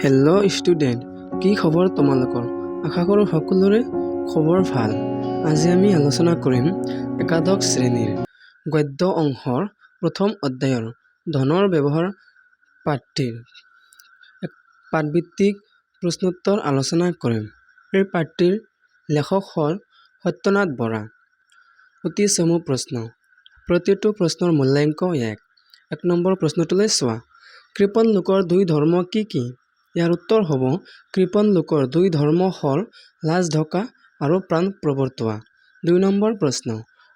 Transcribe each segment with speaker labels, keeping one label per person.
Speaker 1: Hello' student, কি খবৰ তোমালোকৰ? আশা কৰোঁ সকলোৰে খবৰ ভাল। আজি আমি আলোচনা কৰিম একাদশ শ্ৰেণীৰ গদ্য অংশৰ প্ৰথম অধ্যায়ৰ ধনৰ ব্যৱহাৰ পাঠটিৰ পাঠভিত্তিক প্ৰশ্নোত্তৰ আলোচনা কৰিম। এই পাঠটিৰ লেখক হ'ল সত্যনাথ বৰা। অতি চমু প্ৰশ্ন। প্ৰতিটো প্ৰশ্নৰ মূল্যাংক 1 নম্বৰ প্ৰশ্নটোলৈ চোৱা। কৃপণ লোকৰ দুই ধৰ্ম কি কি? ইয়াৰ উত্তৰ হ'ব কৃপণ লোকৰ দুই ধৰ্ম হ'ল লাজ ঢকা আৰু প্ৰাণ প্ৰৱৰ্তোৱা। 2 নম্বৰ প্ৰশ্ন।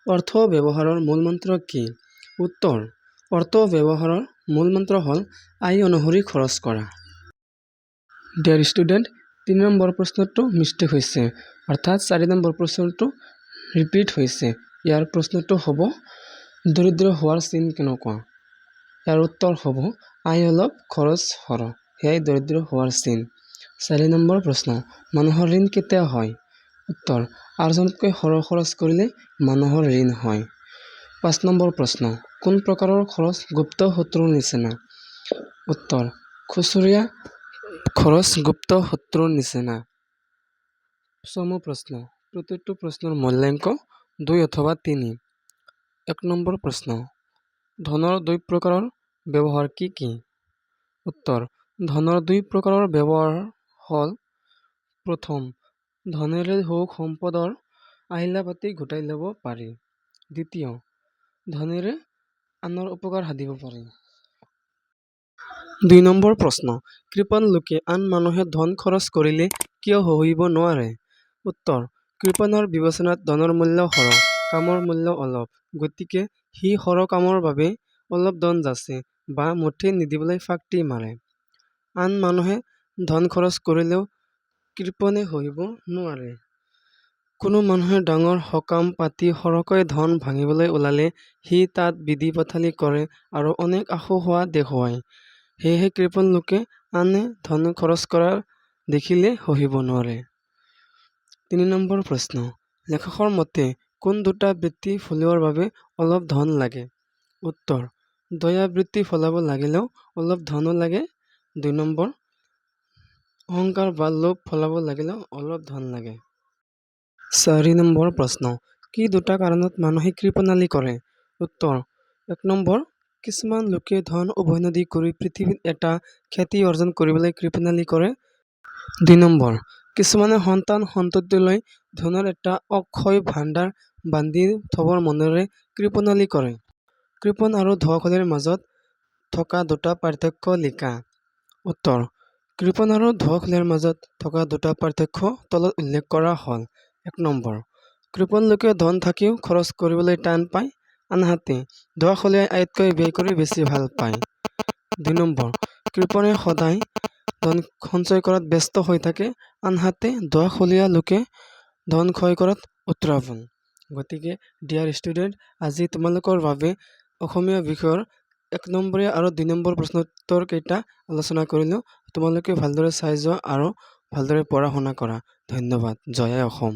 Speaker 1: অৰ্থ ব্যৱহাৰৰ মূলমন্ত্ৰ কি? উত্তৰ অৰ্থ ব্যৱহাৰৰ মূলমন্ত্ৰ হ'ল আয় অনুসৰি খৰচ কৰা। ডিয়াৰ ষ্টুডেণ্ট, 3 নম্বৰ প্ৰশ্নটো মিষ্টেক হৈছে, অৰ্থাৎ 4 নম্বৰ প্ৰশ্নটো ৰিপিট হৈছে। ইয়াৰ প্ৰশ্নটো হ'ব দৰিদ্ৰ হোৱাৰ চিন কেনেকুৱা? ইয়াৰ উত্তৰ হ'ব আয় অলপ খৰচ সৰহ, সেয়াই দৰিদ্ৰ হোৱাৰ চিন। 4 নম্বৰ প্ৰশ্ন। মানুহৰ ঋণ কেতিয়া হয়? উত্তৰ আৰ্জনতকৈ সৰহ খৰচ কৰিলে মানুহৰ ঋণ হয়। 5 নম্বৰ প্ৰশ্ন। কোন প্ৰকাৰৰ খৰচ গুপ্ত শত্ৰুৰ নিচিনা? উত্তৰ খুচুৰীয়া খৰচ গুপ্ত শত্ৰুৰ নিচিনা। চমু প্ৰশ্ন। প্ৰতিটো প্ৰশ্নৰ মূল্যাংক 2 অথবা 3। 1 নম্বৰ প্ৰশ্ন। ধনৰ দুই প্ৰকাৰৰ ব্যৱহাৰ কি কি? উত্তৰ ধনৰ দুই প্ৰকাৰৰ ব্যৱহাৰ হ'ল প্ৰথম, ধনেৰে সুখ সম্পদৰ আহিলা পাতি গোটাই ল'ব পাৰি। দ্বিতীয়, ধনেৰে আনৰ উপকাৰ সাধিব পাৰি। 2 নম্বৰ প্ৰশ্ন। কৃপণ লোকে আন মানুহে ধন খৰচ কৰিলে কিয় সহিব নোৱাৰে? উত্তৰ কৃপণৰ বিবেচনাত ধনৰ মূল্য সৰহ, কামৰ মূল্য অলপ, গতিকে সি সৰহ কামৰ বাবে অলপ ধন যাচে বা মুঠেই নিদিবলৈ ফাঁকটি মাৰে। আন মানুহে ধন খৰচ কৰিলেও কৃপণে সহিব নোৱাৰে। কোনো মানুহে ডাঙৰ সকাম পাতি সৰহকৈ ধন ভাঙিবলৈ ওলালে সি তাত বিধি পথালি কৰে আৰু অনেক আঁসোহোৱা দেখুৱায়। সেয়েহে কৃপণ লোকে আনে ধন খৰচ কৰা দেখিলে সহিব নোৱাৰে। 3 নম্বৰ প্ৰশ্ন। লেখকৰ মতে কোন দুটা বৃত্তি ফলিওৱাৰ বাবে অলপ ধন লাগে? উত্তৰ দয়া বৃত্তি ফলাব লাগিলেও অলপ ধনো লাগে। 2 নম্বৰ, অহংকাৰ বা লোভ ফলাব লাগিলেও অলপ ধন লাগে। 4 নম্বৰ প্ৰশ্ন। কি দুটা কাৰণত মানুহে কৃপণালি কৰে? উত্তৰ 1 নম্বৰ, কিছুমান লোকে ধন উভৈনদী কৰি পৃথিৱীত এটা খ্যাতি অৰ্জন কৰিবলৈ কৃপণালি কৰে। 2 নম্বৰ, কিছুমানে সন্তান সন্ততিলৈ ধনৰ এটা অক্ষয় ভাণ্ডাৰ বান্ধি থবৰ মনেৰে কৃপণালি কৰে। কৃপণ আৰু ধোঁৱাখুলিৰ মাজত থকা দুটা পাৰ্থক্য লিখা। উত্তৰ কৃপণ আৰু ধোঁৱাখুলিৰ মাজত থকা দুটা পাৰ্থক্য তলত উল্লেখ কৰা হ'ল। 1 নম্বৰ, কৃপণ লোকে ধন থাকিও খৰচ কৰিবলৈ টান পায়, আনহাতে ধোঁৱাখুলিয়াই আয়তকৈ ব্যয় কৰি বেছি ভাল পায়। 2 নম্বৰ, কৃপণে সদায় ধন সঞ্চয় কৰাত ব্যস্ত হৈ থাকে, আনহাতে ধোঁৱাখুলীয়া লোকে ধন ক্ষয় কৰাত উত্ৰাৱল। গতিকে ডিয়াৰ ষ্টুডেণ্ট, আজি তোমালোকৰ বাবে অসমীয়া বিষয়ৰ 1 নম্বৰীয়া আৰু 2 নম্বৰ প্ৰশ্নোত্তৰ কেইটা আলোচনা কৰিলোঁ। তোমালোকে ভালদৰে চাই যোৱা আৰু ভালদৰে পঢ়া শুনা কৰা। ধন্যবাদ। জয় আই অসম।